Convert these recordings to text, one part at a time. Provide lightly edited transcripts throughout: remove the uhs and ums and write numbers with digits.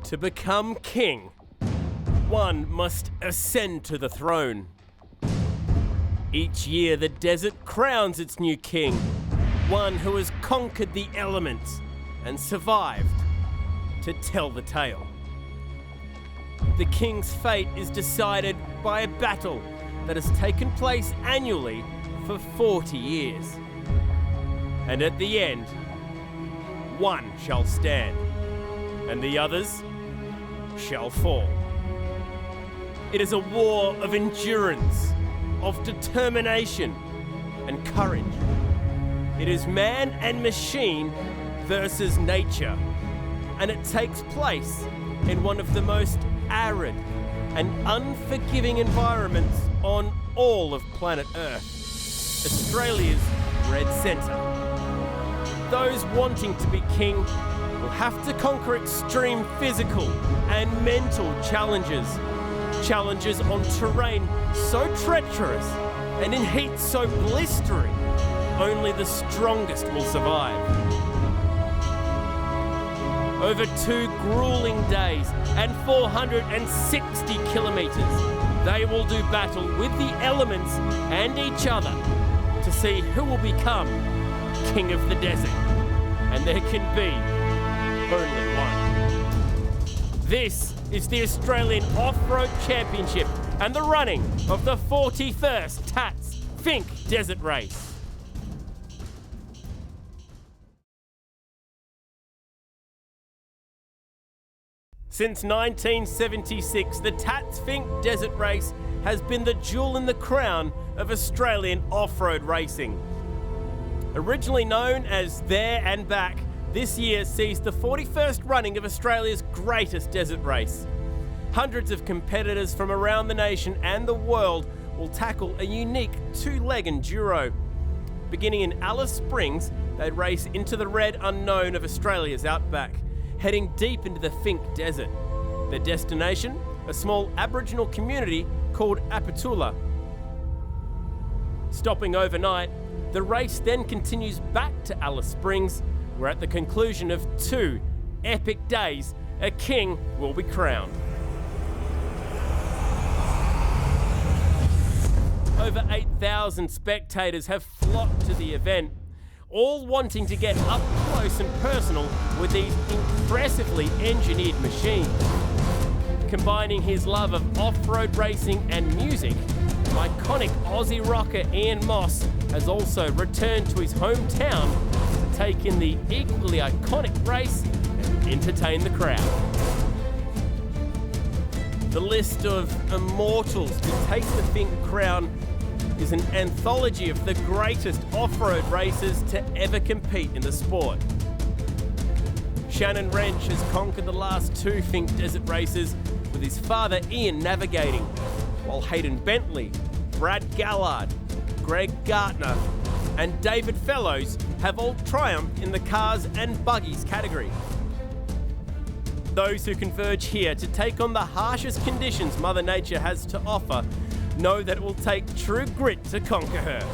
To become king, one must ascend to the throne. Each year the desert crowns its new king, one who has conquered the elements and survived to tell the tale. The king's fate is decided by a battle that has taken place annually for 40 years. And at the end, one shall stand, and the others shall fall. It is a war of endurance, of determination and courage. It is man and machine versus nature, and it takes place in one of the most arid and unforgiving environments on all of planet Earth, Australia's Red Centre. Those wanting to be king will have to conquer extreme physical and mental challenges. Challenges on terrain so treacherous and in heat so blistering, only the strongest will survive. Over 2 grueling days and 460 kilometres, they will do battle with the elements and each other to see who will become king of the desert. And there can be only one. This is the Australian Off-Road Championship and the running of the 41st Tatts Finke Desert Race. Since 1976, the Tatts Finke Desert Race has been the jewel in the crown of Australian off-road racing. Originally known as There and Back, this year sees the 41st running of Australia's greatest desert race. Hundreds of competitors from around the nation and the world will tackle a unique 2-leg enduro. Beginning in Alice Springs, they race into the red unknown of Australia's outback, heading deep into the Finke Desert. Their destination, a small Aboriginal community called Aputula. Stopping overnight, the race then continues back to Alice Springs, where at the conclusion of 2 epic days, a king will be crowned. Over 8,000 spectators have flocked to the event, all wanting to get up close and personal with these impressively engineered machines. Combining his love of off-road racing and music, iconic Aussie rocker Ian Moss has also returned to his hometown to take in the equally iconic race and entertain the crowd. The list of immortals to take the Finke crown is an anthology of the greatest off-road racers to ever compete in the sport. Shannon Wrench has conquered the last 2 Finke Desert races with his father Ian navigating, while Hayden Bentley, Brad Gallard, Greg Gartner and David Fellows have all triumphed in the cars and buggies category. Those who converge here to take on the harshest conditions Mother Nature has to offer know that it will take true grit to conquer her.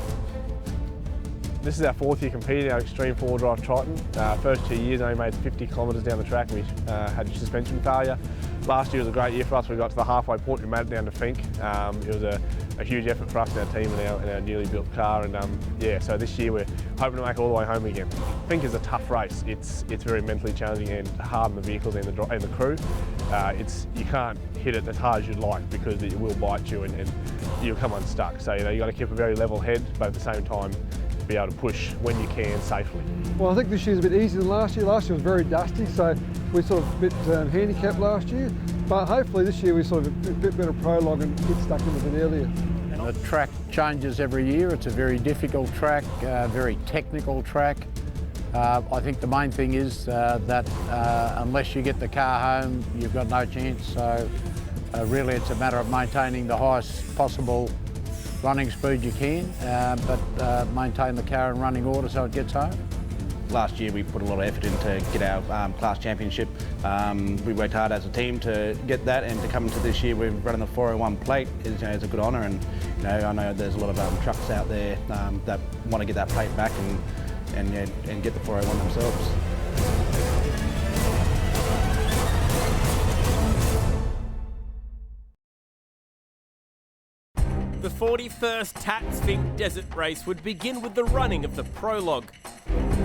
This is our 4th year competing, our extreme 4-drive Triton. First 2 years only made 50 kilometres down the track and we had suspension failure. Last year was a great year for us. We got to the halfway point, we made it down to Finke. It was a huge effort for us and our team and our newly built car, and yeah, so this year we're hoping to make it all the way home again. Finke is a tough race. It's very mentally challenging and hard on the vehicles and the crew. You can't hit it as hard as you'd like because it will bite you and you'll come unstuck. So you've got to keep a very level head, but at the same time be able to push when you can safely. Well, I think this year's a bit easier than last year. Last year was very dusty, so we sort of a bit handicapped last year. But hopefully this year we sort of a bit better prologue and get stuck in a bit earlier. The track changes every year. It's a very difficult track, very technical track. I think the main thing is that unless you get the car home, you've got no chance. So really it's a matter of maintaining the highest possible running speed you can, but maintain the car in running order so it gets home. Last year we put a lot of effort in to get our class championship. We worked hard as a team to get that, and to come into this year we're running the 401 plate is a good honour, and I know there's a lot of trucks out there that want to get that plate back and get the 401 themselves. The 41st Tatts Finke Desert Race would begin with the running of the prologue,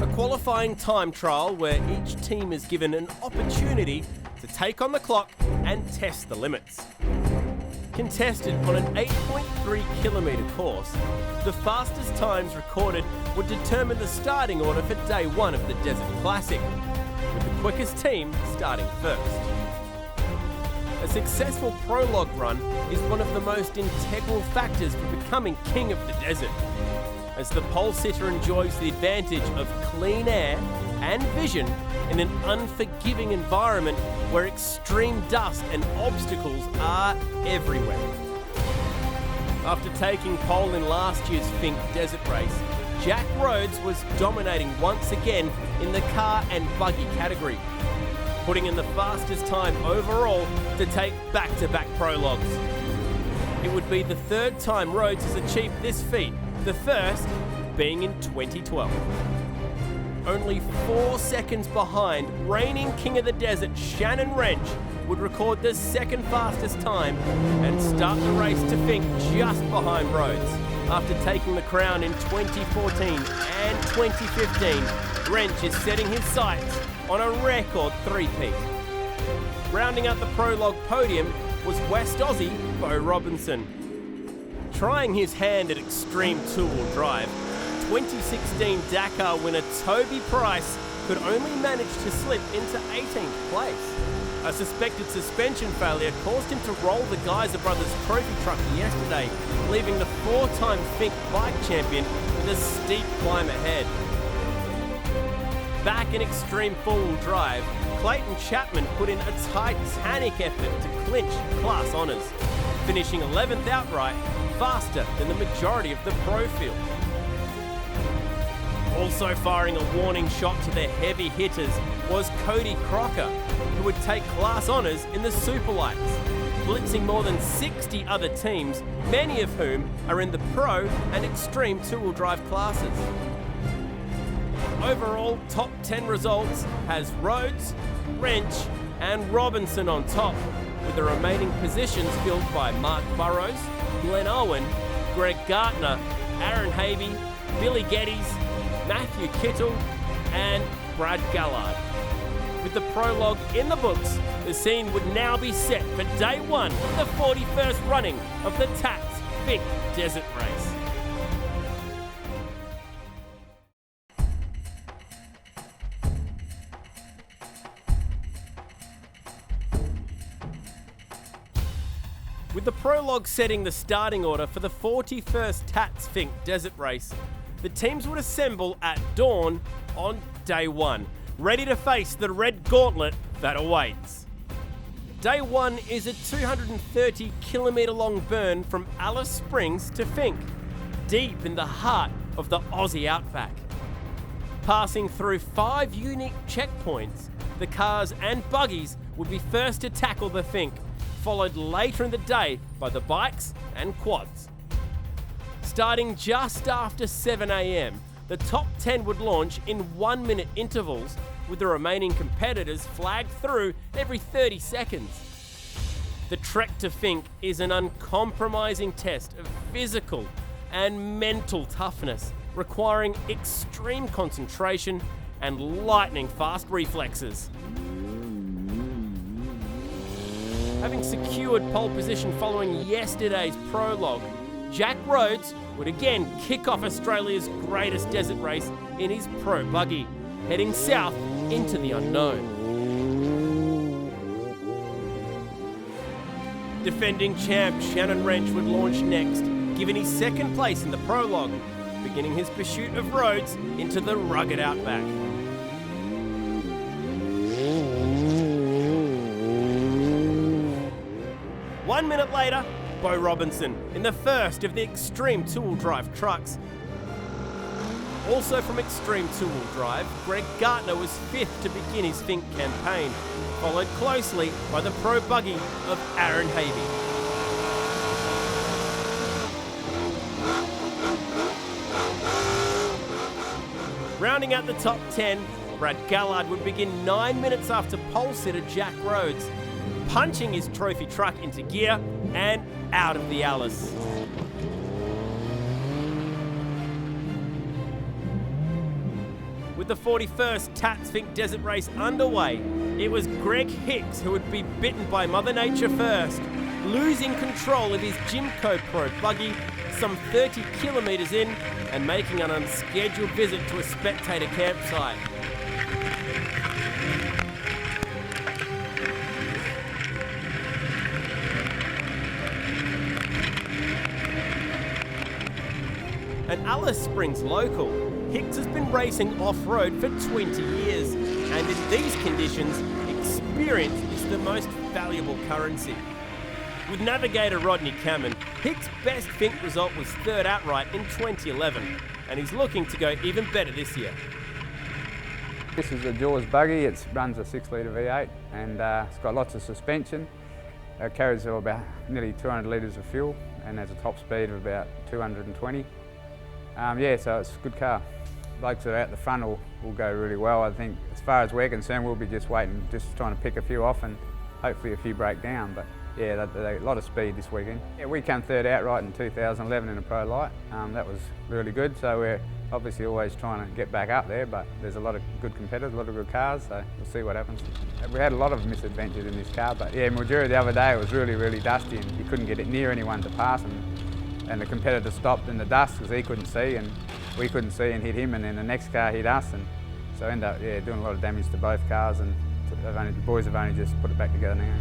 a qualifying time trial where each team is given an opportunity to take on the clock and test the limits. Contested on an 8.3 kilometre course, the fastest times recorded would determine the starting order for day one of the Desert Classic, with the quickest team starting first. A successful prologue run is one of the most integral factors for becoming king of the desert, as the pole sitter enjoys the advantage of clean air and vision in an unforgiving environment where extreme dust and obstacles are everywhere. After taking pole in last year's Finke Desert Race, Jack Rhodes was dominating once again in the car and buggy category, putting in the fastest time overall to take back-to-back prologues. It would be the third time Rhodes has achieved this feat, the first being in 2012. Only 4 seconds behind, reigning king of the desert Shannon Wrench would record the second fastest time and start the race to Finke just behind Rhodes. After taking the crown in 2014 and 2015, Wrench is setting his sights on a record three-peat. Rounding out the prologue podium was West Aussie Bo Robinson. Trying his hand at extreme two-wheel drive, 2016 Dakar winner Toby Price could only manage to slip into 18th place. A suspected suspension failure caused him to roll the Geyser Brothers trophy truck yesterday, leaving the four-time Finke bike champion with a steep climb ahead. Back in extreme four-wheel drive, Clayton Chapman put in a titanic effort to clinch class honours, finishing 11th outright, faster than the majority of the pro field. Also firing a warning shot to their heavy hitters was Cody Crocker, who would take class honours in the Superlights, blitzing more than 60 other teams, many of whom are in the pro and extreme two-wheel drive classes. Overall, top 10 results has Rhodes, Wrench and Robinson on top, with the remaining positions filled by Mark Burrows, Glenn Owen, Greg Gartner, Aaron Havey, Billy Geddes, Matthew Kittle and Brad Gallard. With the prologue in the books, the scene would now be set for day one of the 41st running of the Tatts Finke Desert Race. With the prologue setting the starting order for the 41st Tatts Finke Desert Race, the teams would assemble at dawn on day one, ready to face the red gauntlet that awaits. Day one is a 230 kilometre long burn from Alice Springs to Finke, deep in the heart of the Aussie outback. Passing through 5 unique checkpoints, the cars and buggies would be first to tackle the Finke, followed later in the day by the bikes and quads. Starting just after 7 a.m, the top 10 would launch in 1-minute intervals, with the remaining competitors flagged through every 30 seconds. The trek to Finke is an uncompromising test of physical and mental toughness, requiring extreme concentration and lightning fast reflexes. Having secured pole position following yesterday's prologue, Jack Rhodes would again kick off Australia's greatest desert race in his pro buggy, heading south into the unknown. Defending champ Shannon Wrench would launch next, given his second place in the prologue, beginning his pursuit of Rhodes into the rugged outback. One minute later, Bo Robinson in the first of the extreme two-wheel drive trucks. Also from extreme two-wheel drive, Greg Gartner was 5th to begin his Finke campaign, followed closely by the pro buggy of Aaron Havey. Rounding out the top 10, Brad Gallard would begin 9 minutes after pole sitter Jack Rhodes, punching his trophy truck into gear and out of the Alice. With the 41st Tatts Finke Desert Race underway, it was Greg Hicks who would be bitten by Mother Nature first, losing control of his Jimco Pro buggy some 30 kilometres in and making an unscheduled visit to a spectator campsite. An Alice Springs local, Hicks has been racing off-road for 20 years, and in these conditions, experience is the most valuable currency. With navigator Rodney Cameron, Hicks' best Finke result was third outright in 2011, and he's looking to go even better this year. This is a Jaws buggy. It runs a 6-litre V8 and it's got lots of suspension. It carries about nearly 200 litres of fuel and has a top speed of about 220. Yeah, so it's a good car. Blokes that are out the front will go really well. I think as far as we're concerned, we'll be just waiting, just trying to pick a few off and hopefully a few break down. But yeah, a lot of speed this weekend. Yeah, we came third outright in 2011 in a Pro Light. That was really good, so we're obviously always trying to get back up there, but there's a lot of good competitors, a lot of good cars, so we'll see what happens. We had a lot of misadventures in this car, but yeah, Mildura the other day it was really, really dusty and you couldn't get it near anyone to pass, and the competitor stopped in the dust because he couldn't see and we couldn't see and hit him, and then the next car hit us, and so ended up doing a lot of damage to both cars, and the boys have only just put it back together now.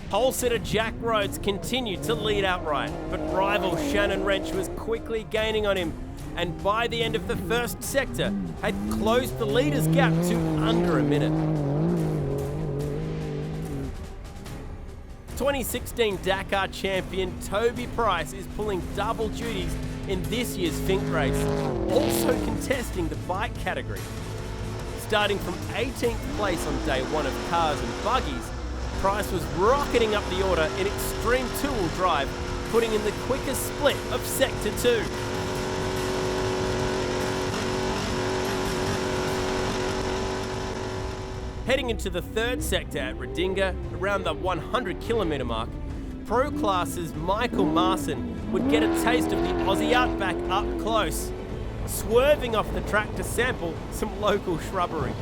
Pole sitter Jack Rhodes continued to lead outright, but rival Shannon Wrench was quickly gaining on him, and by the end of the first sector had closed the leaders' gap to under a minute. 2016 Dakar champion Toby Price is pulling double duties in this year's Finke race, also contesting the bike category. Starting from 18th place on day one of cars and buggies, Price was rocketing up the order in extreme two-wheel drive, putting in the quickest split of Sector 2. Heading into the third sector at Redinga, around the 100 kilometre mark, Pro Class's Michael Marson would get a taste of the Aussie Outback up close, swerving off the track to sample some local shrubbery.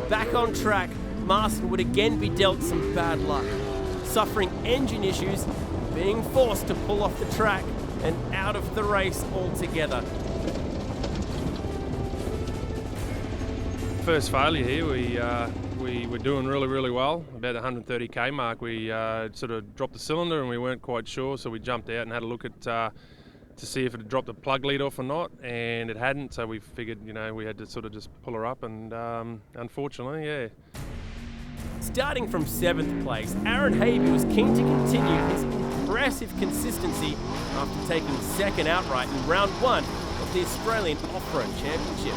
Back on track, Marson would again be dealt some bad luck, suffering engine issues, being forced to pull off the track and out of the race altogether. First failure here, we were doing really well. About the 130k mark, we sort of dropped the cylinder and we weren't quite sure, so we jumped out and had a look at to see if it had dropped the plug lead off or not, and it hadn't, so we figured, we had to sort of just pull her up, and unfortunately, yeah. Starting from 7th place, Aaron Havey was keen to continue his impressive consistency after taking second outright in round 1 of the Australian Off-Road Championship.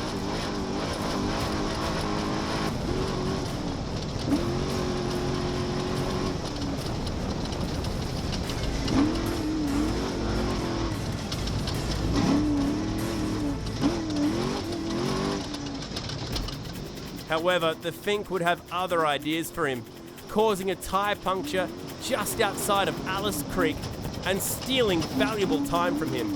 However, the Finke would have other ideas for him, causing a tyre puncture just outside of Alice Creek and stealing valuable time from him.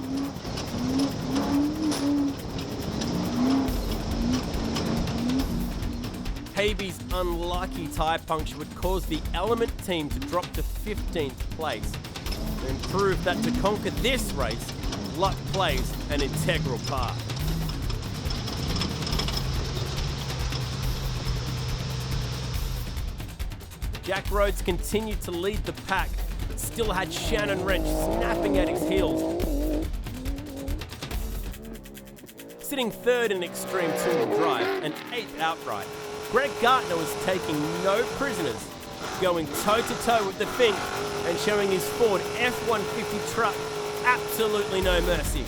Havey's unlucky tyre puncture would cause the Element team to drop to 15th place and prove that to conquer this race, luck plays an integral part. Jack Rhodes continued to lead the pack, but still had Shannon Wrench snapping at his heels. Sitting third in extreme two-wheel drive and 8th outright, Greg Gartner was taking no prisoners, going toe-to-toe with the Finke and showing his Ford F-150 truck absolutely no mercy.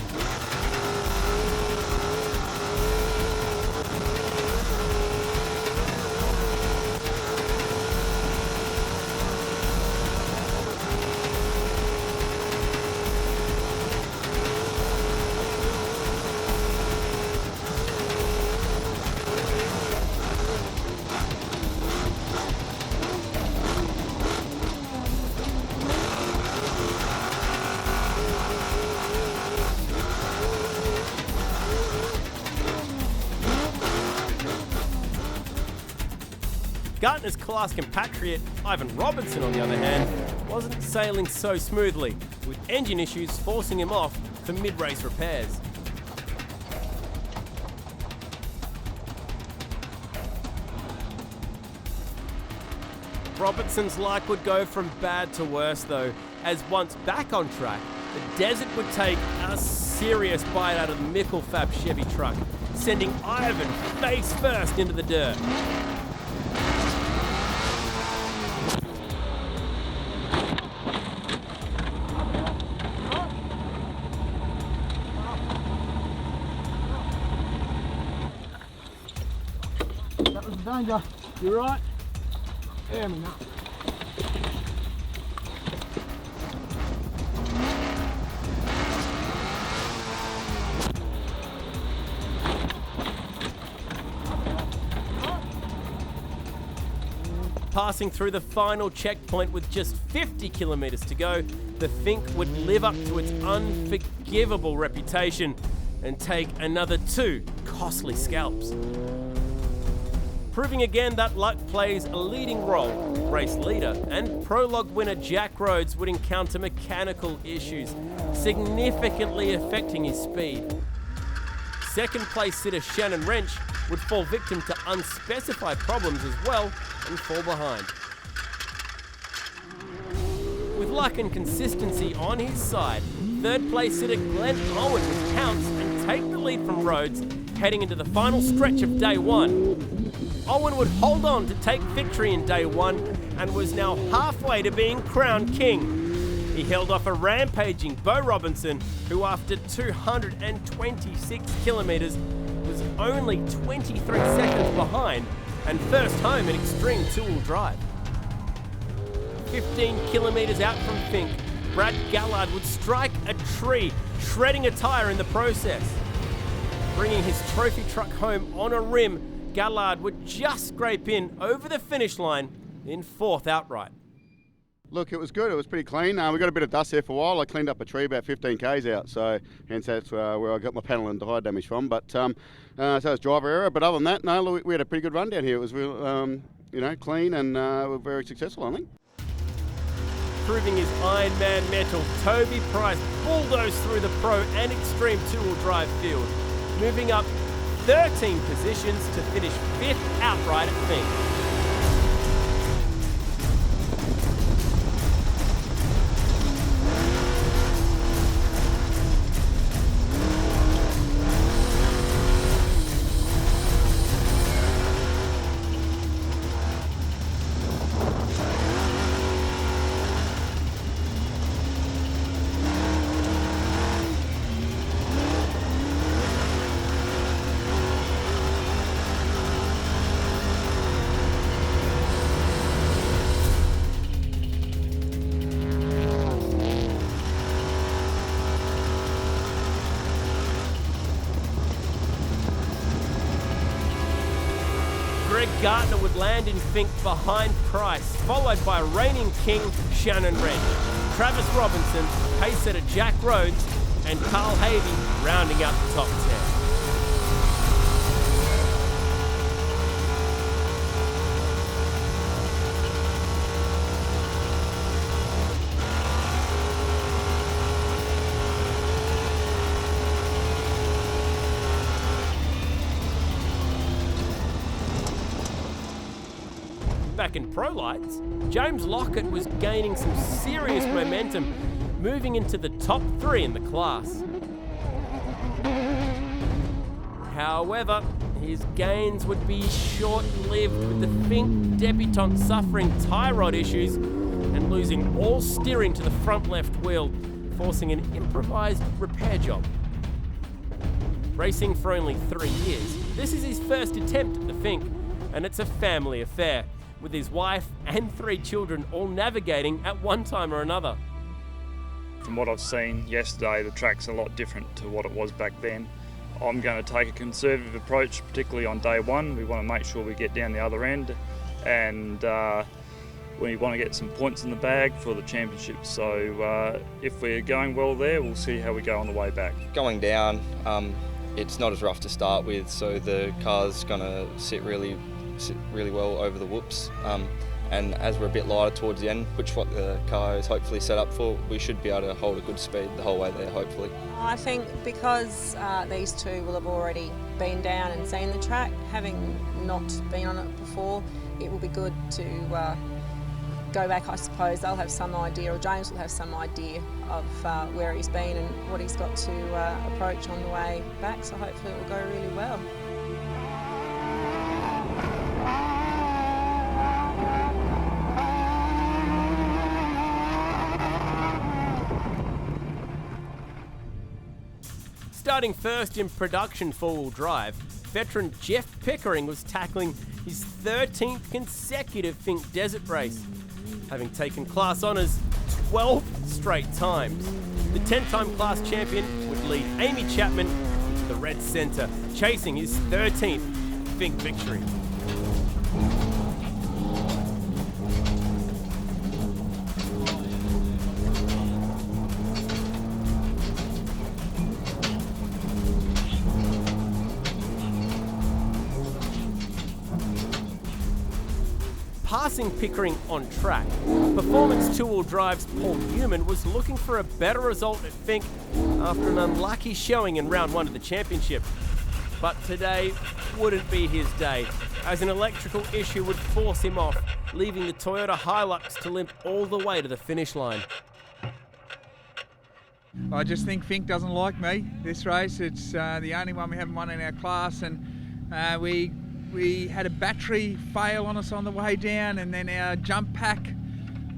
Gartner's class compatriot, Ivan Robinson, on the other hand, wasn't sailing so smoothly, with engine issues forcing him off for mid-race repairs. Robertson's luck would go from bad to worse though, as once back on track, the Desert would take a serious bite out of the Mickelfab Chevy truck, sending Ivan face first into the dirt. That was a danger. You right? Yeah, I mean, no. Passing through the final checkpoint with just 50 kilometres to go, the Finke would live up to its unforgivable reputation and take another 2 costly scalps. Proving again that luck plays a leading role, race leader and prologue winner Jack Rhodes would encounter mechanical issues, significantly affecting his speed. Second place sitter Shannon Wrench would fall victim to unspecified problems as well and fall behind. With luck and consistency on his side, third place sitter Glenn Owen would pounce and take the lead from Rhodes heading into the final stretch of day 1. Owen would hold on to take victory in day 1 and was now halfway to being crowned king. He held off a rampaging Bo Robinson, who after 226 kilometres was only 23 seconds behind and first home in extreme two-wheel drive. 15 kilometres out from Finke, Brad Gallard would strike a tree, shredding a tyre in the process. Bringing his trophy truck home on a rim, Gallard would just scrape in over the finish line in 4th outright. Look, it was good. It was pretty clean. We got a bit of dust there for a while. I cleaned up a tree about 15 k's out, so hence that's where I got my panel and tyre damage from. But so it was driver error. But other than that, no, we had a pretty good run down here. It was clean and we're very successful, I think. Proving his Ironman mettle, Toby Price bulldozed through the pro and extreme two-wheel drive field, moving up 13 positions to finish 5th outright at Finke. Greg Gartner would land in Finke behind Price, followed by reigning king Shannon Wrench, Travis Robinson, pace setter Jack Rhodes, and Carl Havey rounding out the top 10. Back in pro lights, James Lockett was gaining some serious momentum, moving into the top 3 in the class. However, his gains would be short-lived, with the Finke debutant suffering tie rod issues and losing all steering to the front left wheel, forcing an improvised repair job. Racing for only 3 years, this is his first attempt at the Finke, and it's a family affair, with his wife and 3 children all navigating at one time or another. From what I've seen yesterday, the track's a lot different to what it was back then. I'm going to take a conservative approach, particularly on day 1. We want to make sure we get down the other end, and we want to get some points in the bag for the championship. So if we're going well there, we'll see how we go on the way back. Going down, it's not as rough to start with, so the car's going to sit really sit really well over the whoops. And as we're a bit lighter towards the end, which what the car is hopefully set up for, we should be able to hold a good speed the whole way there, hopefully. I think because these two will have already been down and seen the track, having not been on it before, it will be good to go back. I suppose they'll have some idea, or James will have some idea of where he's been and what he's got to approach on the way back, so hopefully it will go really well. Starting first in production four-wheel drive, veteran Jeff Pickering was tackling his 13th consecutive Finke Desert Race, having taken class honours 12 straight times. The 10-time class champion would lead Amy Chapman into the red centre, chasing his 13th Finke victory. Passing Pickering on track, Performance two-wheel drive's Paul Newman was looking for a better result at Finke after an unlucky showing in round one of the championship. But today wouldn't be his day, as an electrical issue would force him off, leaving the Toyota Hilux to limp all the way to the finish line. I just think Finke doesn't like me this race. It's the only one we haven't won in our class, and we had a battery fail on us on the way down, and then our jump pack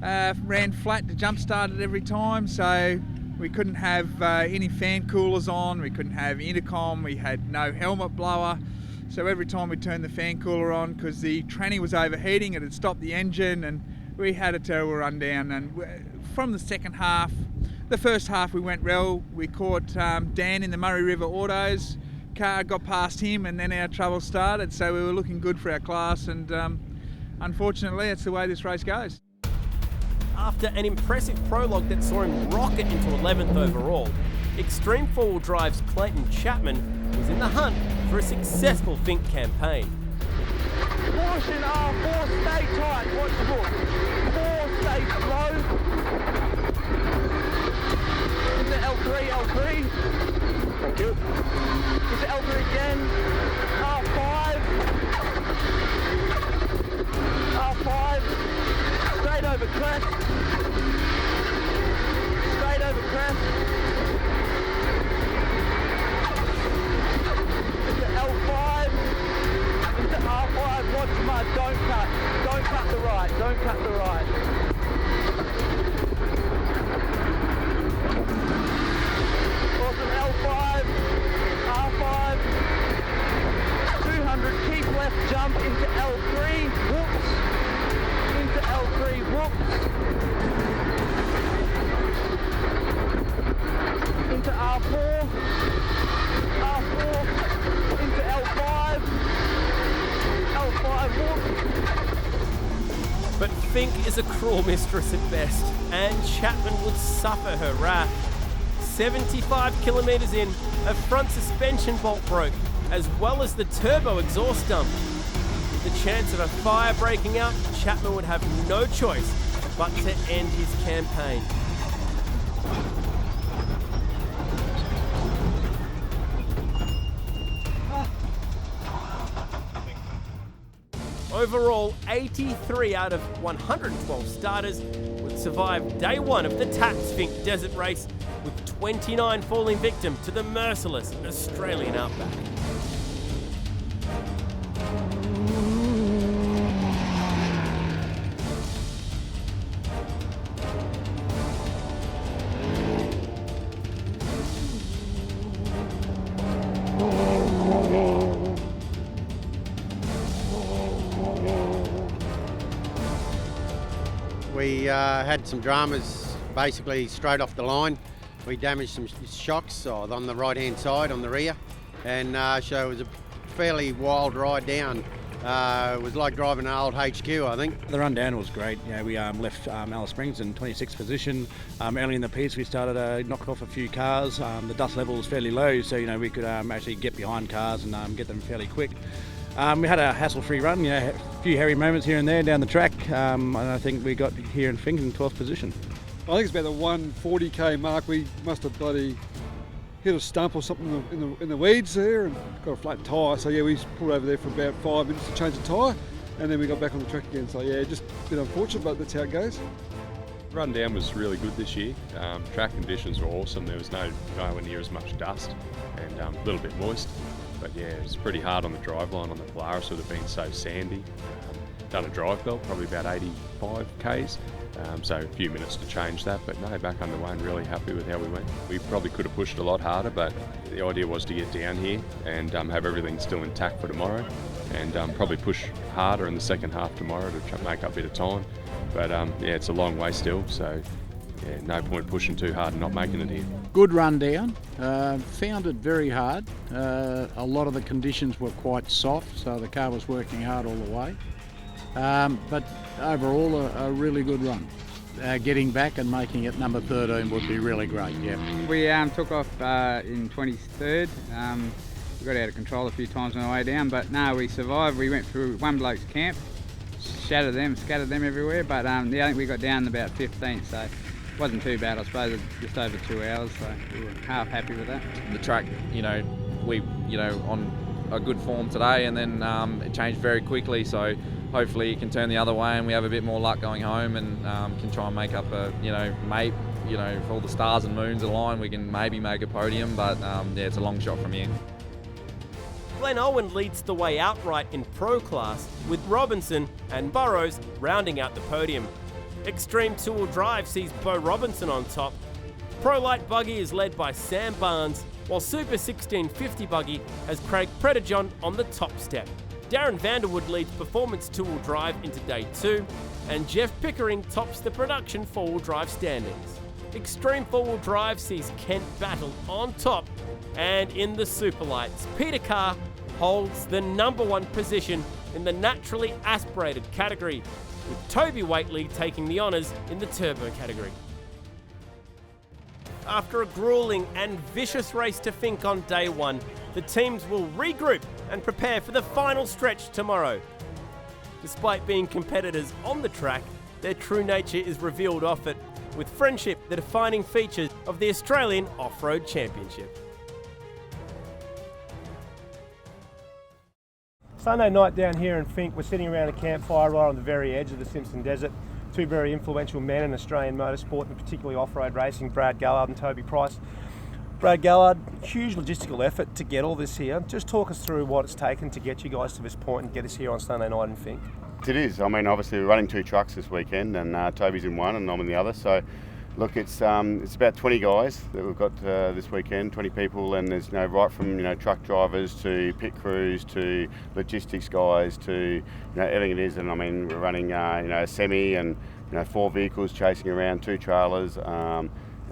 ran flat. The jump started every time, so we couldn't have any fan coolers on, we couldn't have intercom, we had no helmet blower. So every time we turned the fan cooler on, because the tranny was overheating, it had stopped the engine, and we had a terrible rundown. And from the second half, the first half we went well. We caught Dan in the Murray River Autos. Car got past him, and then our trouble started, so we were looking good for our class, and unfortunately that's the way this race goes. After an impressive prologue that saw him rocket into 11th overall, Extreme 4-Wheel Drive's Clayton Chapman was in the hunt for a successful Finke campaign. Caution R4, stay tight, watch the book. 4, stay slow. Into L3. Thank you. Into L3 again. R5. R5. Straight over crest. Straight over crest. Into L5. Into R5. Watch mud. Don't cut. Don't cut the right. Don't cut the right. Awesome. L5. R5. 200. Keep left jump into L3. Whoops. Into L3. Whoops. Into R4. R4. Into L5. L5. Whoops. But Finke is a cruel mistress at best, and Chapman would suffer her wrath. 75 kilometres in, a front suspension bolt broke, as well as the turbo exhaust dump. With the chance of a fire breaking out, Chapman would have no choice but to end his campaign. Overall, 83 out of 112 starters would survive day one of the Tatts Finke Desert Race, with 29 falling victim to the merciless Australian outback. We had some dramas basically straight off the line. We damaged some shocks on the right hand side on the rear, and so it was a fairly wild ride down. It was like driving an old HQ, I think. The run down was great. You know, we left Alice Springs in 26th position. Early in the piece we started to knock off a few cars. The dust level was fairly low, so you know we could actually get behind cars and get them fairly quick. We had a hassle-free run, a few hairy moments here and there down the track, and I think we got here in Finke in 12th position. I think it's about the 140k mark. We must have bloody hit a stump or something in the weeds there and got a flat tyre. So yeah, we pulled over there for about 5 minutes to change the tyre, and then we got back on the track again. So yeah, just a bit unfortunate, but that's how it goes. Run down was really good this year. Track conditions were awesome. There was nowhere near as much dust and a little bit moist. But yeah, it was pretty hard on the driveline on the Polaris with it being so sandy. Done a drive belt, probably about 85 k's. So a few minutes to change that, but no, back underway and really happy with how we went. We probably could have pushed a lot harder, but the idea was to get down here and have everything still intact for tomorrow, and probably push harder in the second half tomorrow to try make up a bit of time. But yeah, it's a long way still, so yeah, no point pushing too hard and not making it here. Good run down. Found it very hard. A lot of the conditions were quite soft, so the car was working hard all the way. But overall, a really good run. Getting back and making it number 13 would be really great, yeah. We took off in 23rd. We got out of control a few times on the way down, but no, we survived. We went through one bloke's camp, scattered them everywhere, but I think we got down about 15th, so it wasn't too bad. I suppose just over 2 hours, so we were half happy with that. The track, we on a good form today, and then it changed very quickly, so hopefully it can turn the other way and we have a bit more luck going home, and can try and make up a, if all the stars and moons align, we can maybe make a podium, but yeah, it's a long shot from here. Glenn Owen leads the way outright in Pro class, with Robinson and Burrows rounding out the podium. Extreme two-wheel drive sees Bo Robinson on top. Pro Light Buggy is led by Sam Barnes, while Super 1650 Buggy has Craig Predijon on the top step. Darren Vanderwood leads Performance two-wheel drive into day 2, and Jeff Pickering tops the production four-wheel drive standings. Extreme four-wheel drive sees Kent Battle on top, and in the Superlights, Peter Carr holds the #1 position in the naturally aspirated category, with Toby Waitley taking the honours in the turbo category. After a grueling and vicious race to Finke on day 1, the teams will regroup and prepare for the final stretch tomorrow. Despite being competitors on the track, their true nature is revealed off it, with friendship the defining features of the Australian Off-Road Championship. Sunday night down here in Finke, we're sitting around a campfire right on the very edge of the Simpson Desert. Two very influential men in Australian motorsport, and particularly off-road racing, Brad Gallard and Toby Price. Brad Gallard, huge logistical effort to get all this here. Just talk us through what it's taken to get you guys to this point and get us here on Sunday night in Finke. It is. I mean, obviously we're running 2 trucks this weekend, and Toby's in one and I'm in the other. So, look, it's about 20 guys that we've got this weekend, 20 people, and there's right from truck drivers to pit crews to logistics guys to everything it is. And I mean, we're running a semi and 4 vehicles chasing around, 2 trailers.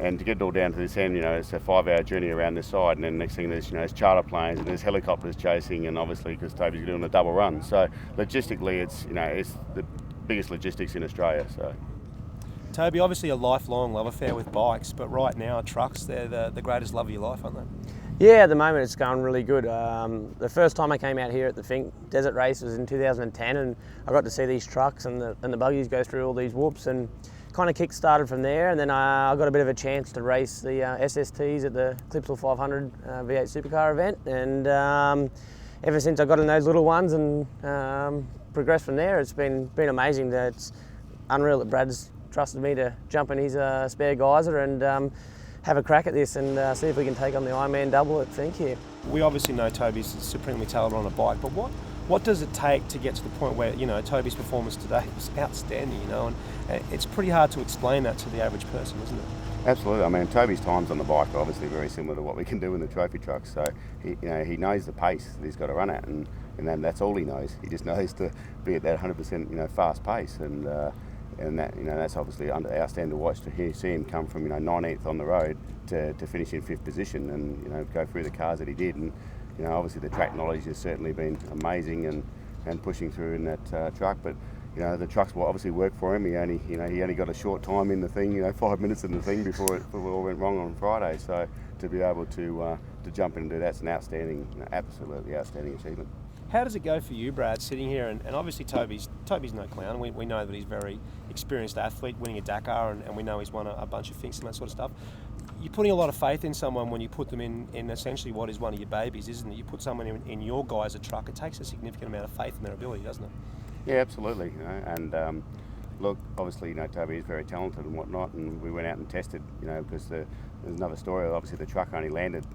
And to get it all down to this end, it's a 5-hour journey around this side, and then next thing there's charter planes and there's helicopters chasing, and obviously because Toby's doing a double run, so logistically it's it's the biggest logistics in Australia. So, Toby, obviously a lifelong love affair with bikes, but right now trucks, they're the greatest love of your life, aren't they? Yeah, at the moment it's going really good. The first time I came out here at the Finke Desert Race was in 2010, and I got to see these trucks and the buggies go through all these whoops, and kind of kick-started from there. And then I got a bit of a chance to race the SSTs at the Clipsal 500 V8 Supercar event, and ever since I got in those little ones and progressed from there, it's been amazing. It's unreal that Brad's trusted me to jump in his spare geyser and have a crack at this and see if we can take on the Ironman double at Finke here. We obviously know Toby's supremely talented on a bike, but what does it take to get to the point where Toby's performance today was outstanding, and it's pretty hard to explain that to the average person, isn't it? Absolutely. I mean, Toby's times on the bike are obviously very similar to what we can do in the trophy trucks. So he knows the pace that he's got to run at, and then that's all he knows. He just knows to be at that 100% fast pace, and that that's obviously under our standard watch to see him come from 19th on the road to finish in 5th position and go through the cars that he did. And obviously the track knowledge has certainly been amazing and pushing through in that truck. But the trucks will obviously work for him. He only got a short time in the thing, 5 minutes in the thing before it all went wrong on Friday. So to be able to to jump in and do that's an outstanding, absolutely outstanding achievement. How does it go for you, Brad, sitting here, and obviously Toby's no clown. We know that he's a very experienced athlete, winning a Dakar, and we know he's won a bunch of Finks and that sort of stuff. You're putting a lot of faith in someone when you put them in essentially what is one of your babies, isn't it? You put someone in your guys a truck, it takes a significant amount of faith in their ability, doesn't it? Yeah, absolutely. And look, obviously, Toby is very talented and whatnot, and we went out and tested, because there's another story. Obviously, the truck only landed,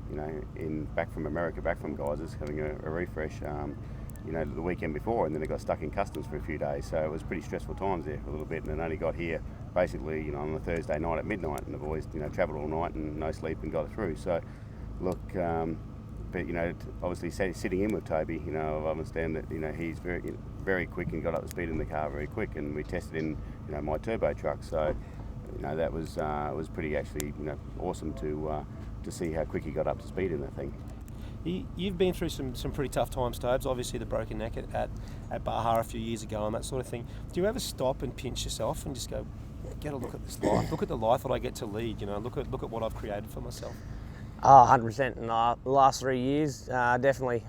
back from America, back from Geysers, having a refresh, the weekend before, and then it got stuck in customs for a few days. So it was pretty stressful times there for a little bit, and it only got here basically, on a Thursday night at midnight, and the boys, travelled all night and no sleep and got it through. So, look, but obviously sitting in with Toby, I understand that he's very quick and got up to speed in the car very quick, and we tested in my turbo truck. So, that was it was pretty actually awesome to see how quick he got up to speed in that thing. You've been through some pretty tough times, Tobes. Obviously, the broken neck at Baja a few years ago and that sort of thing. Do you ever stop and pinch yourself and just go, get a look at this life? Look at the life that I get to lead. Look at what I've created for myself. 100%. In the last 3 years, definitely.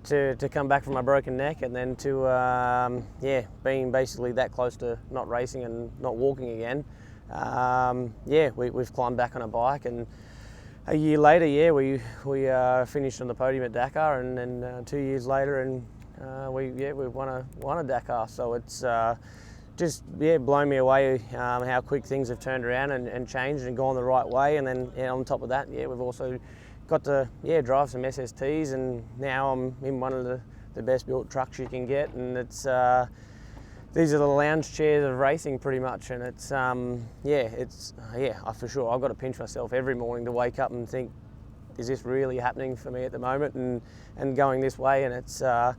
To come back from my broken neck and then to being basically that close to not racing and not walking again. We've climbed back on a bike, and a year later, we finished on the podium at Dakar, and then 2 years later, and we won a Dakar. So it's just blown me away how quick things have turned around and changed and gone the right way. And then on top of that, we've also got to drive some SSTs, and now I'm in one of the best built trucks you can get, and it's these are the lounge chairs of racing pretty much, and it's for sure. I've got to pinch myself every morning to wake up and think, is this really happening for me at the moment, and going this way? And it's I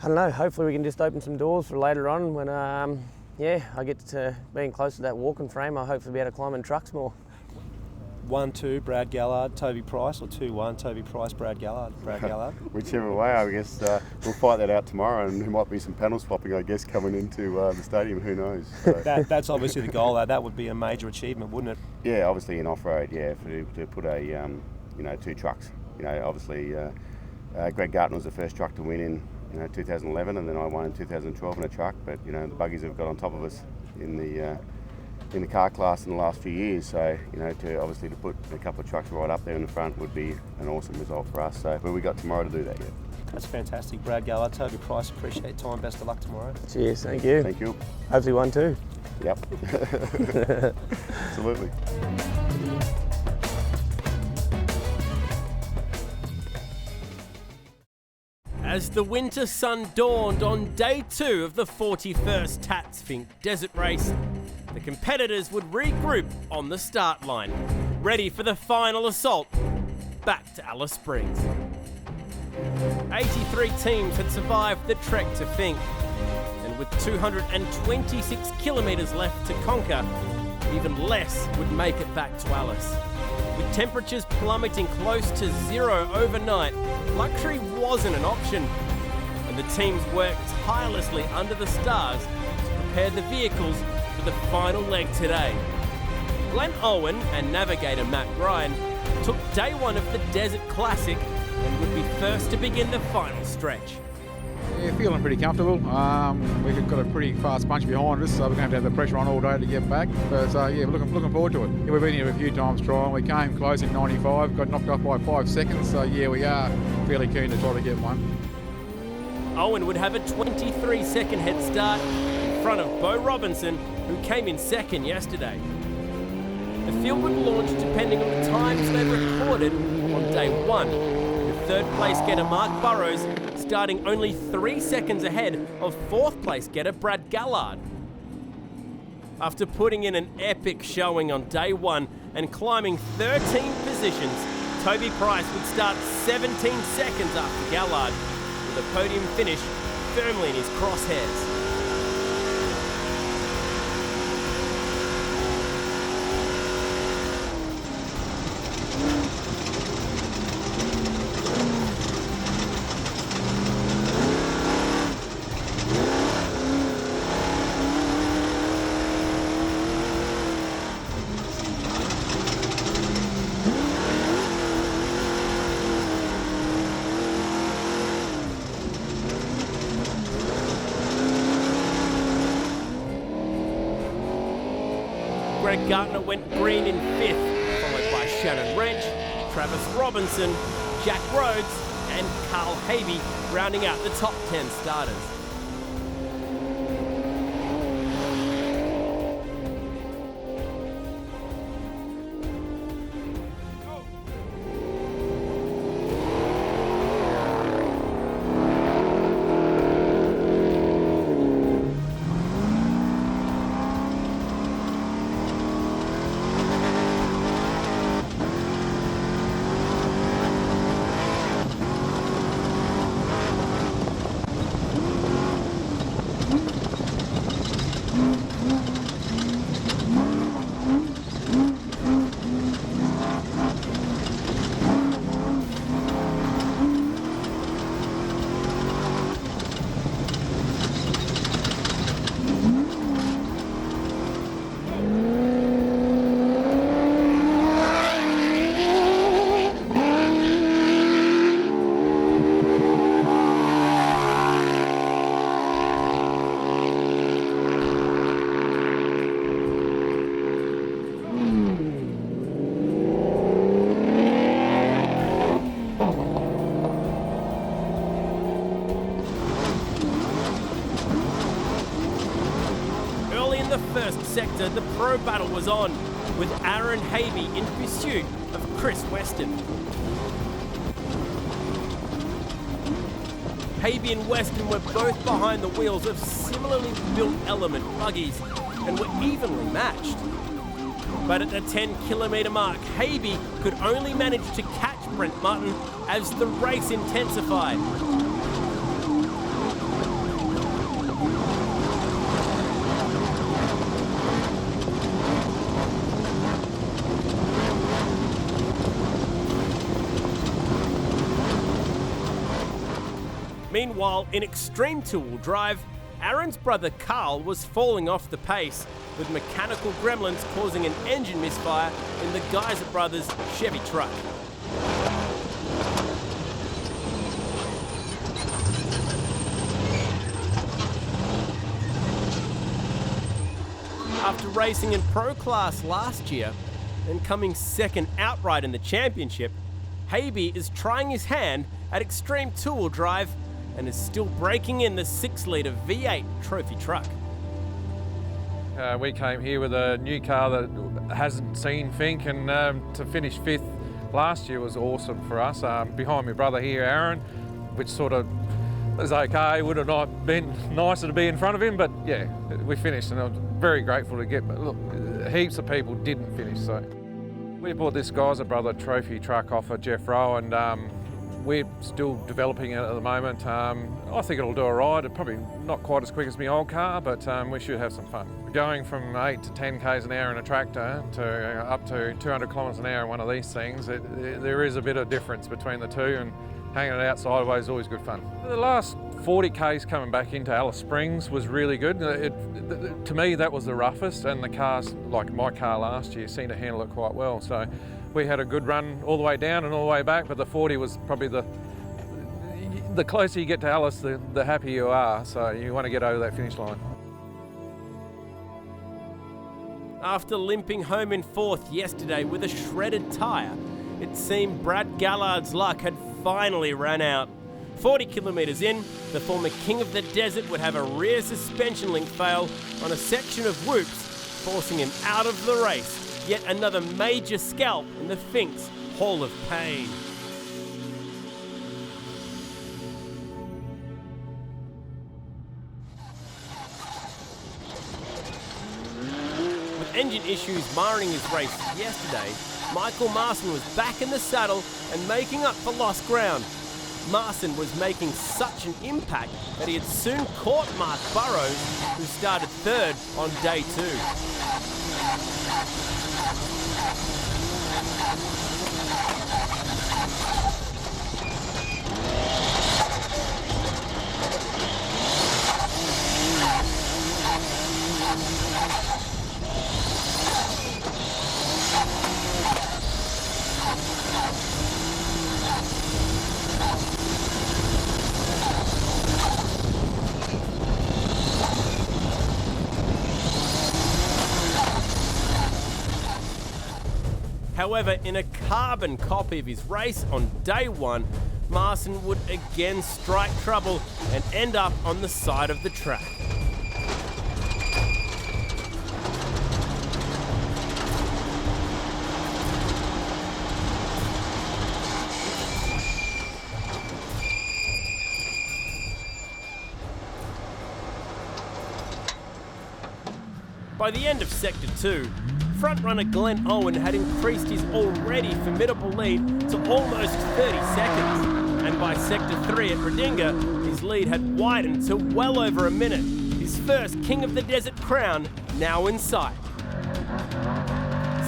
don't know, hopefully we can just open some doors for later on when I get to being close to that walking frame. I'll hopefully be able to climb in trucks more. 1-2 Brad Gallard, Toby Price, or 2-1 Toby Price, Brad Gallard. Whichever way, I guess we'll fight that out tomorrow, and there might be some panel swapping, I guess, coming into the stadium. Who knows? So. That's obviously the goal. That would be a major achievement, wouldn't it? Yeah, obviously in off-road, to put a two trucks. Obviously Greg Gartner was the first truck to win in 2011, and then I won in 2012 in a truck. But the buggies have got on top of us in the car class in the last few years, so to put a couple of trucks right up there in the front would be an awesome result for us. So, but we got tomorrow to do that. That's fantastic, Brad Gallard, Toby Price. Appreciate your time. Best of luck tomorrow. Cheers. Thank you. Thank you. Hopefully 1-2. Yep. Absolutely. As the winter sun dawned on day 2 of the 41st Tatts Finke Desert Race, the competitors would regroup on the start line, ready for the final assault back to Alice Springs. 83 teams had survived the trek to Finke, and with 226 kilometres left to conquer, even less would make it back to Alice. With temperatures plummeting close to 0 overnight, luxury wasn't an option, and the teams worked tirelessly under the stars to prepare the vehicles for the final leg today. Glenn Owen and navigator Matt Ryan took day 1 of the Desert Classic and would be first to begin the final stretch. Yeah, feeling pretty comfortable. We've got a pretty fast bunch behind us, so we're going to have the pressure on all day to get back. But we're looking forward to it. Yeah, we've been here a few times trying. We came close in 95, got knocked off by 5 seconds. So we are fairly keen to try to get one. Owen would have a 23-second head start in front of Bo Robinson, who came in second yesterday. The field would launch depending on the times they recorded on day 1, with third place getter Mark Burrows starting only 3 seconds ahead of fourth place getter Brad Gallard. After putting in an epic showing on day 1 and climbing 13 positions, Toby Price would start 17 seconds after Gallard, with a podium finish firmly in his crosshairs. Greg Gartner went green in 5th, followed by Shannon Wrench, Travis Robinson, Jack Rhodes and Carl Habe rounding out the top 10 starters. Sector, the pro battle was on, with Aaron Habe in pursuit of Chris Weston. Habe and Weston were both behind the wheels of similarly built element buggies and were evenly matched. But at the 10-kilometre mark, Habe could only manage to catch Brent Martin as the race intensified. Meanwhile, in extreme two-wheel drive, Aaron's brother Carl was falling off the pace, with mechanical gremlins causing an engine misfire in the Geyser brothers' Chevy truck. After racing in pro class last year and coming second outright in the championship, Habe is trying his hand at extreme two-wheel drive and is still breaking in the 6-litre V8 trophy truck. We came here with a new car that hasn't seen Fink, and to finish 5th last year was awesome for us. Behind my brother here, Aaron, which sort of was okay. Would have not been nicer to be in front of him, but yeah, we finished, and I'm very grateful to get. Look, heaps of people didn't finish, so we bought this Geyser brother trophy truck off of Jeff Rowe, and we're still developing it at the moment. I think it'll do all right. It's probably not quite as quick as my old car, but we should have some fun. Going from 8 to 10 k's an hour in a tractor to up to 200 kilometres an hour in one of these things, there is a bit of difference between the two, and hanging it out sideways is always good fun. The last 40 k's coming back into Alice Springs was really good. To me, that was the roughest, and the cars, like my car last year, seemed to handle it quite well. So we had a good run all the way down and all the way back, but the 40 was probably the closer you get to Alice, the happier you are. So you want to get over that finish line. After limping home in 4th yesterday with a shredded tyre, it seemed Brad Gallard's luck had finally run out. 40 kilometres in, the former king of the desert would have a rear suspension link fail on a section of whoops, forcing him out of the race. Yet another major scalp in the Fink's Hall of Pain. With engine issues marring his race yesterday, Michael Marson was back in the saddle and making up for lost ground. Marson was making such an impact that he had soon caught Mark Burrows, who started 3rd on day 2. However, in a carbon copy of his race on day one, Marson would again strike trouble and end up on the side of the track. By the end of Sector 2, frontrunner Glenn Owen had increased his already formidable lead to almost 30 seconds. And by Sector 3 at Redinga, his lead had widened to well over a minute. His first King of the Desert crown now in sight.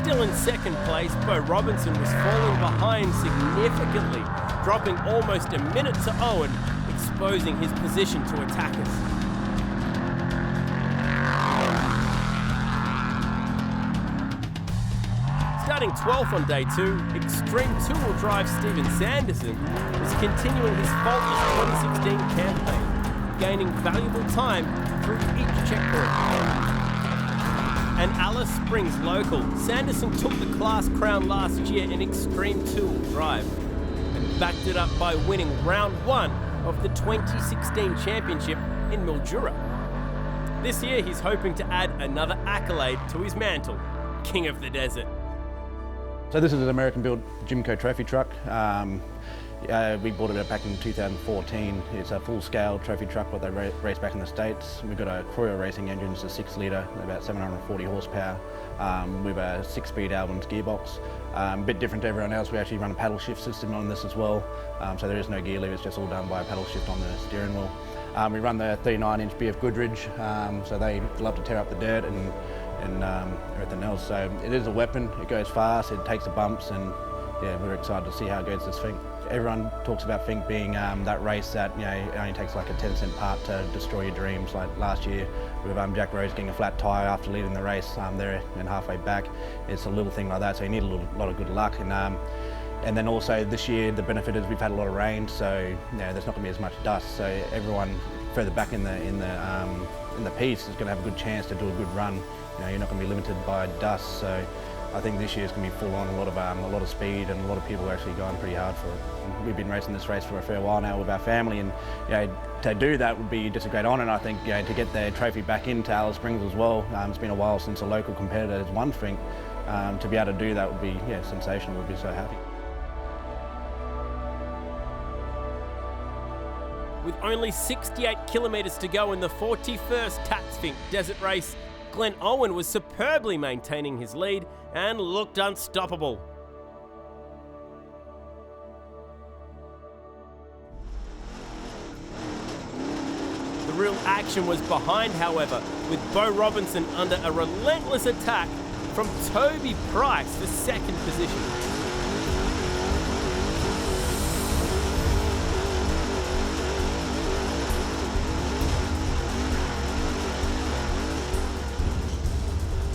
Still in second place, Bo Robinson was falling behind significantly, dropping almost a minute to Owen, exposing his position to attackers. Starting 12th on day 2, extreme two-wheel drive Steven Sanderson was continuing his faultless 2016 campaign, gaining valuable time through each checkpoint. And Alice Springs local, Sanderson took the class crown last year in extreme two-wheel drive and backed it up by winning round 1 of the 2016 championship in Mildura. This year he's hoping to add another accolade to his mantle, King of the Desert. So this is an American-built Jimco trophy truck. We bought it back in 2014. It's a full-scale trophy truck, what they race back in the States. We've got a Croyer racing engine, it's a 6-litre, about 740 horsepower, with a 6-speed Albins gearbox. A bit different to everyone else, we actually run a paddle shift system on this as well. So there is no gear lever, it's just all done by a paddle shift on the steering wheel. We run the 39-inch BF Goodrich, so they love to tear up the dirt and everything else. So it is a weapon, it goes fast, it takes the bumps, and yeah, we're excited to see how it goes this Finke. Everyone talks about Finke being that race that, you know, it only takes like a 10-cent part to destroy your dreams. Like last year with Jack Rose getting a flat tyre after leading the race there and halfway back. It's a little thing like that, so you need a lot of good luck. And then also this year the benefit is we've had a lot of rain, so you know, there's not going to be as much dust. So everyone further back in the piece is going to have a good chance to do a good run. You know, you're not going to be limited by dust. So I think this year's going to be full on, a lot of speed, and a lot of people are actually going pretty hard for it. And we've been racing this race for a fair while now with our family, and you know, to do that would be just a great honour. And I think, you know, to get the trophy back into Alice Springs as well. It's been a while since a local competitor has won Finke. To be able to do that would be sensational. We'd be so happy. With only 68 kilometres to go in the 41st Tatts Finke Desert Race, Glenn Owen was superbly maintaining his lead and looked unstoppable. The real action was behind, however, with Bo Robinson under a relentless attack from Toby Price for second position.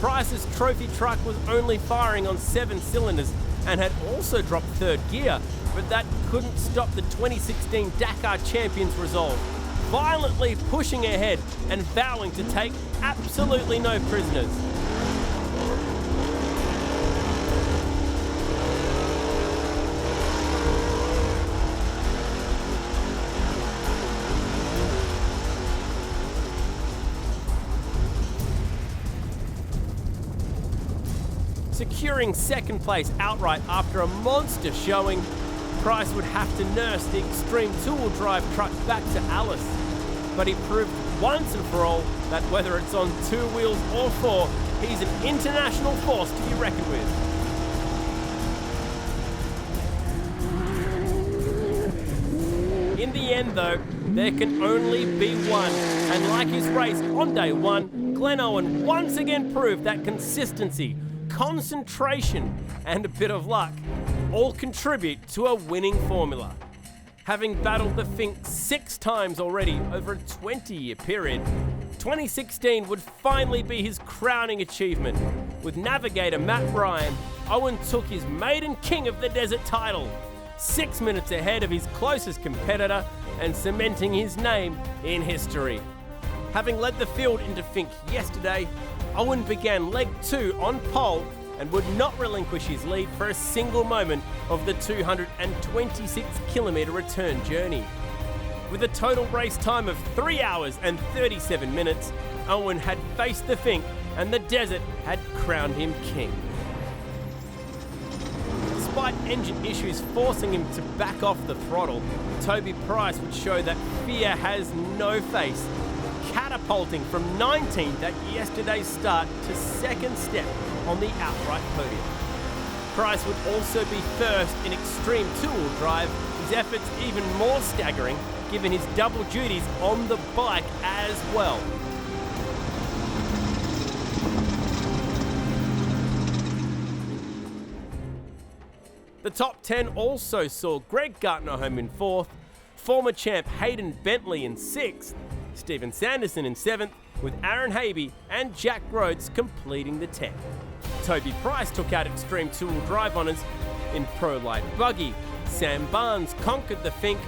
Price's trophy truck was only firing on 7 cylinders and had also dropped third gear, but that couldn't stop the 2016 Dakar champions' resolve, violently pushing ahead and vowing to take absolutely no prisoners. Securing second place outright after a monster showing, Price would have to nurse the extreme two-wheel drive truck back to Alice. But he proved once and for all that whether it's on 2 wheels or 4, he's an international force to be reckoned with. In the end though, there can only be one, and like his race on day 1, Glenn Owen once again proved that consistency, concentration and a bit of luck all contribute to a winning formula. Having battled the Finke 6 times already over a 20-year period, 2016 would finally be his crowning achievement. With navigator Matt Ryan, Owen took his maiden King of the Desert title, 6 minutes ahead of his closest competitor and cementing his name in history. Having led the field into Finke yesterday, Owen began leg 2 on pole and would not relinquish his lead for a single moment of the 226 kilometre return journey. With a total race time of 3 hours and 37 minutes, Owen had faced the Fink and the desert had crowned him king. Despite engine issues forcing him to back off the throttle, Toby Price would show that fear has no face, catapulting from 19th at yesterday's start to second step on the outright podium. Price would also be first in extreme two-wheel drive, his efforts even more staggering given his double duties on the bike as well. The top 10 also saw Greg Gartner home in 4th, former champ Hayden Bentley in 6th, Stephen Sanderson in 7th, with Aaron Habe and Jack Rhodes completing the 10th. Toby Price took out extreme two-wheel drive honours in Pro Light Buggy. Sam Barnes conquered the Fink.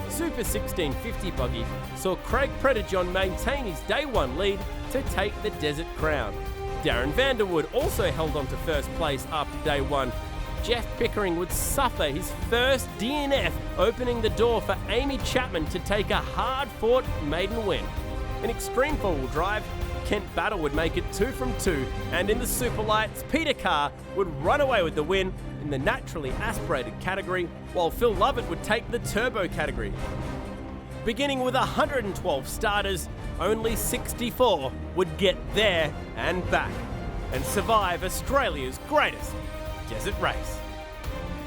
Super 1650 Buggy saw Craig Preterjohn maintain his day one lead to take the Desert Crown. Darren Vanderwood also held on to first place after day one. Jeff Pickering would suffer his first DNF, opening the door for Amy Chapman to take a hard-fought maiden win. In extreme four-wheel drive, Kent Battle would make it 2 from 2, and in the Superlights, Peter Carr would run away with the win in the naturally aspirated category, while Phil Lovett would take the turbo category. Beginning with 112 starters, only 64 would get there and back and survive Australia's greatest desert race.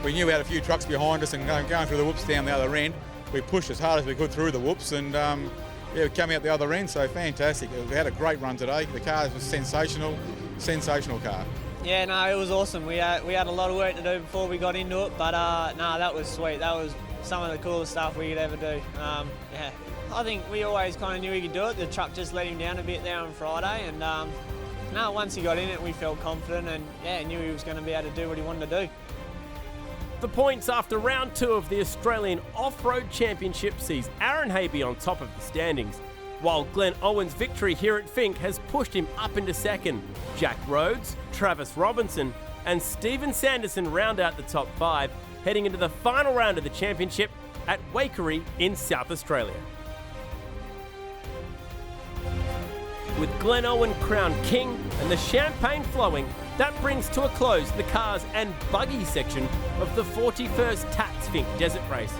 We knew we had a few trucks behind us and going through the whoops down the other end. We pushed as hard as we could through the whoops and we came out the other end, so fantastic. We had a great run today. The car was sensational car. Yeah, no, it was awesome. We had a lot of work to do before we got into it, but no, that was sweet. That was some of the coolest stuff we could ever do. Yeah, I think we always kind of knew he could do it. The truck just let him down a bit there on Friday, and no, once he got in it, we felt confident and yeah, knew he was going to be able to do what he wanted to do. The points after round 2 of the Australian Off-Road Championship sees Aaron Habe on top of the standings, while Glenn Owen's victory here at Fink has pushed him up into second. Jack Rhodes, Travis Robinson and Stephen Sanderson round out the top 5, heading into the final round of the championship at Waikerie in South Australia. With Glenn Owen crowned king and the champagne flowing, that brings to a close the cars and buggy section of the 41st Tatts Finke Desert Race.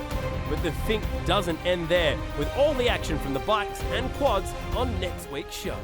But the Fink doesn't end there, with all the action from the bikes and quads on next week's show.